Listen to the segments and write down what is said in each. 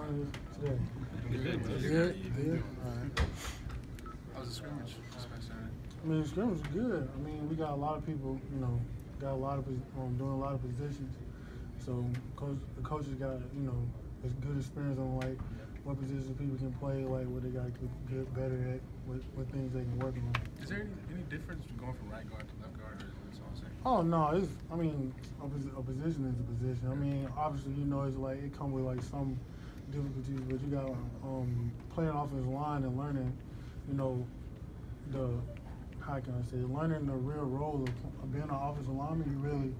today? Good. All right. How was the scrimmage this past Saturday? I mean, the scrimmage was good. I mean, we got a lot of people, got a lot of doing a lot of positions. So the coaches got, a good experience on like what positions people can play, like what they got to get better at, what things they can work on. Is there any difference going from right guard to left guard, or is it all the same? Oh no, a position is a position. I mean, obviously, it's like it comes with like some difficulties, but you got playing offensive line and learning, how can I say, learning the real role of being an offensive lineman. You really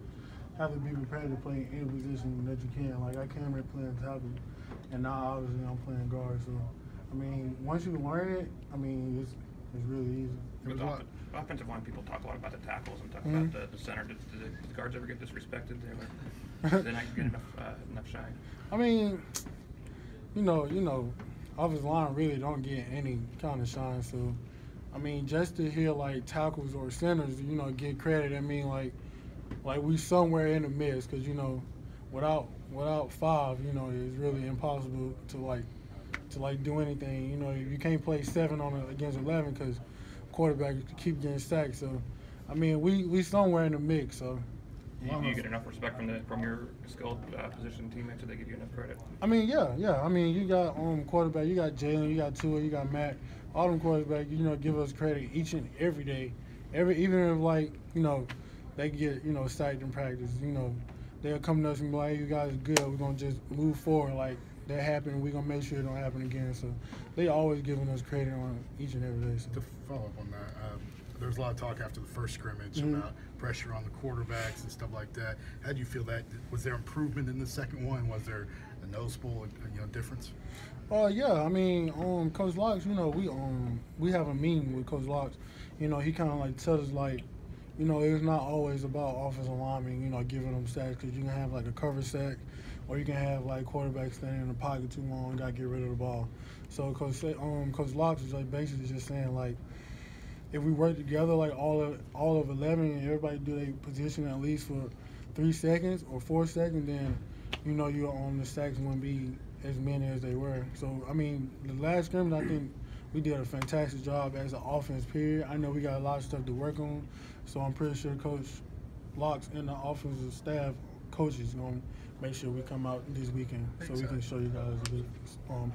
have to be prepared to play any position that you can. Like I came here playing tackle, and now obviously I'm playing guard. So, I mean, once you learn it, it's really easy. With offensive line, people talk a lot about the tackles and talk about the center. Do the guards ever get disrespected? They're not getting enough shine. I mean, offensive line really don't get any kind of shine. So, I mean, just to hear like tackles or centers, get credit. I mean, like we somewhere in the midst, because without five, it's really impossible to do anything. You can't play 7 against 11 because quarterback keep getting sacked. So, I mean, we somewhere in the mix. So. You get enough respect from your skilled position teammates, so they give you enough credit. I mean, yeah. I mean, you got quarterback, you got Jalen, you got Tua, you got Matt. All them quarterbacks, give us credit each and every day. Even if they get sacked in practice, they'll come to us and be like, hey, you guys are good. We're gonna just move forward. Like that happened, we're gonna make sure it don't happen again. So they always giving us credit on each and every day. So. To follow up on that. There was a lot of talk after the first scrimmage about pressure on the quarterbacks and stuff like that. How do you feel that? Was there improvement in the second one? Was there a noticeable difference? Yeah. I mean, Coach Locks, we have a meeting with Coach Locks. He kind of tells us it's not always about offensive linemen, giving them sacks, because you can have a cover sack, or you can have quarterbacks standing in the pocket too long and got to get rid of the ball. So Coach Locks is basically just saying if we work together all of 11 and everybody do their position at least for 3 seconds or 4 seconds, then the sacks wouldn't be as many as they were. So I mean, the last scrimmage, I think we did a fantastic job as an offense. Period. I know we got a lot of stuff to work on, so I'm pretty sure Coach Locks and the offensive staff coaches gonna make sure we come out this weekend so we can show you guys a good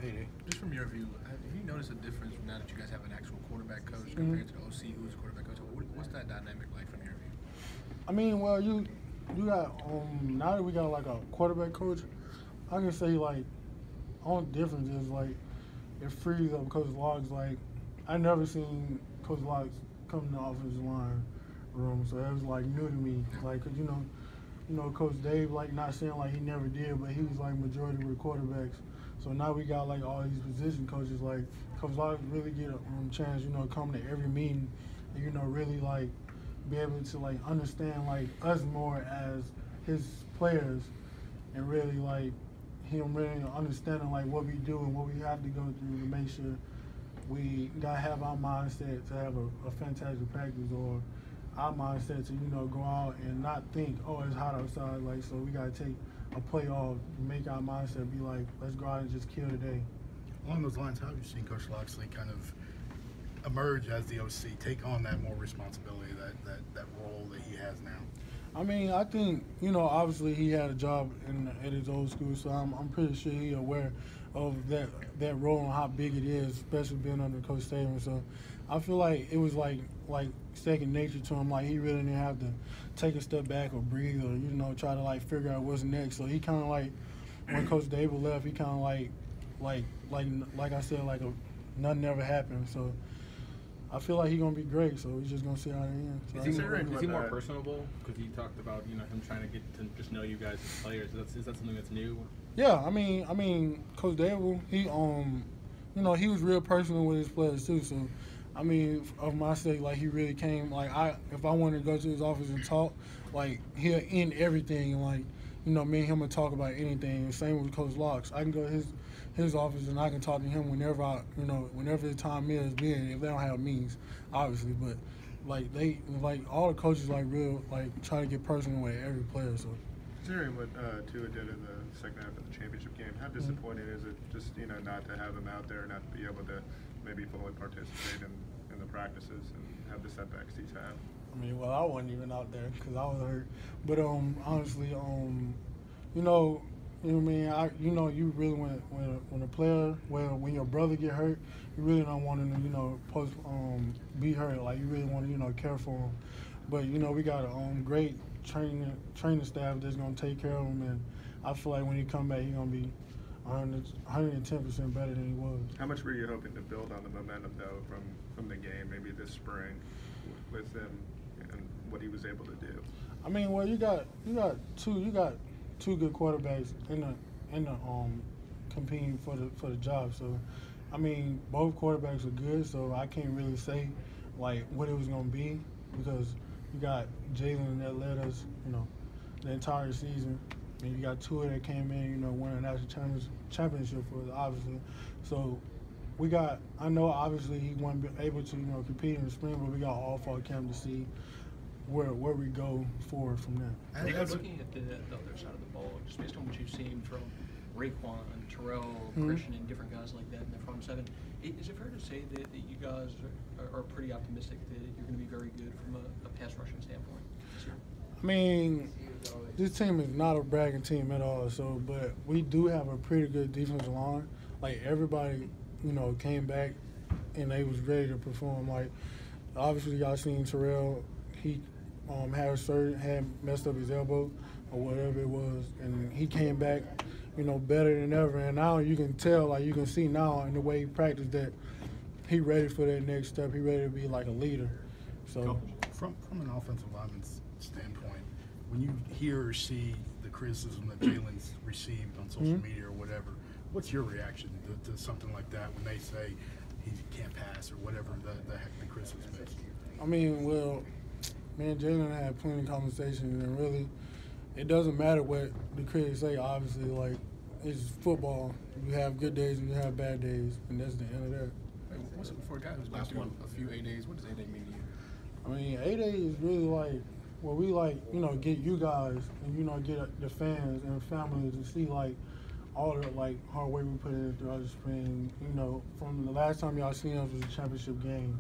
payday. Just from your view, have you noticed a difference now that you guys have an actual quarterback coach compared to the OC who's a quarterback coach? What's that dynamic like from your view? I mean, well, you got now that we got a quarterback coach, I can say only difference is it frees up Coach Locks. I never seen Coach Locks come to the offensive line room, so that was new to me. Cause Coach Dave not saying he never did, but he was majority with quarterbacks. So now we got all these position coaches. Coach Locks really get a chance, come to every meeting, and really be able to understand us more as his players, and really him really understanding what we do and what we have to go through to make sure we gotta have our mindset to have a fantastic practice, or our mindset to go out and not think, oh, it's hot outside. So we gotta take a play off, make our mindset be let's go out and just kill today. Along those lines, how have you seen Coach Loxley kind of emerge as the OC, take on that more responsibility, that role that he has now? I mean, I think, obviously he had a job at his old school, so I'm pretty sure he's aware of that role and how big it is, especially being under Coach Saban. So I feel like it was like second nature to him. He really didn't have to take a step back or breathe or, try to figure out what's next. So he kind of when Coach Dable left, he kind of like I said, nothing ever happened. So I feel like he's gonna be great, so we're just gonna see how it ends. So Is he more personable? Because he talked about him trying to get to just know you guys as players. Is that something that's new? Yeah, I mean, Coach Dable, he he was real personal with his players too. So, I mean, of my sake, he really came. If I wanted to go to his office and talk, he'll end everything. Me and him would talk about anything. Same with Coach Locks. I can go to his office and I can talk to him whenever whenever the time is, being if they don't have meetings, obviously. But all the coaches real try to get personal with every player. So Considering what Tua did in the second half of the championship game, how disappointing is it just not to have him out there, not to be able to maybe fully participate in the practices and have the setbacks he's had? I mean, well, I wasn't even out there because I was hurt. But honestly, you know what I mean. You really when a player, when your brother get hurt, you really don't want him to be hurt. Like you really want to care for him. But we got a great training staff that's gonna take care of him, and I feel like when he come back, he's gonna be 110% better than he was. How much were you hoping to build on the momentum though from the game, maybe this spring, with him and what he was able to do? I mean, well, you got two good quarterbacks in the competing for the job. So, I mean, both quarterbacks are good. So I can't really say like what it was gonna be because you got Jalen that led us, the entire season. And you got Tua that came in, winning a national championship for us, obviously. So I know obviously he wasn't able to, compete in the spring, but we got all fall camp to see where we go forward from there. Looking at the other side of the ball, just based on what you've seen from Raekwon, Terrell, Christian, and different guys like that in the front seven, is it fair to say that you guys are pretty optimistic that you're going to be very good from a pass rushing standpoint this year? I mean, this team is not a bragging team at all. So, but we do have a pretty good defensive line. Like everybody, came back and they was ready to perform. Like obviously, y'all seen Terrell. He had messed up his elbow or whatever it was, and he came back, better than ever. And now you can tell, like you can see now in the way he practiced that he ready for that next step. He ready to be like a leader. So from an offensive lineman's standpoint, when you hear or see the criticism that Jalen's received on social media or whatever, what's your reaction to something like that when they say he can't pass or whatever the heck the criticism is? I mean, well, me and Jalen had plenty of conversations, and really, it doesn't matter what the critics say. Obviously, like it's football. You have good days and you have bad days, and that's the end of that. For a guy who's been through a few A-days, what does A-day mean to you? I mean, A-Day is really like where we get you guys and get the fans and family to see like all the hard work we put in throughout the spring. From the last time y'all seen us was a championship game.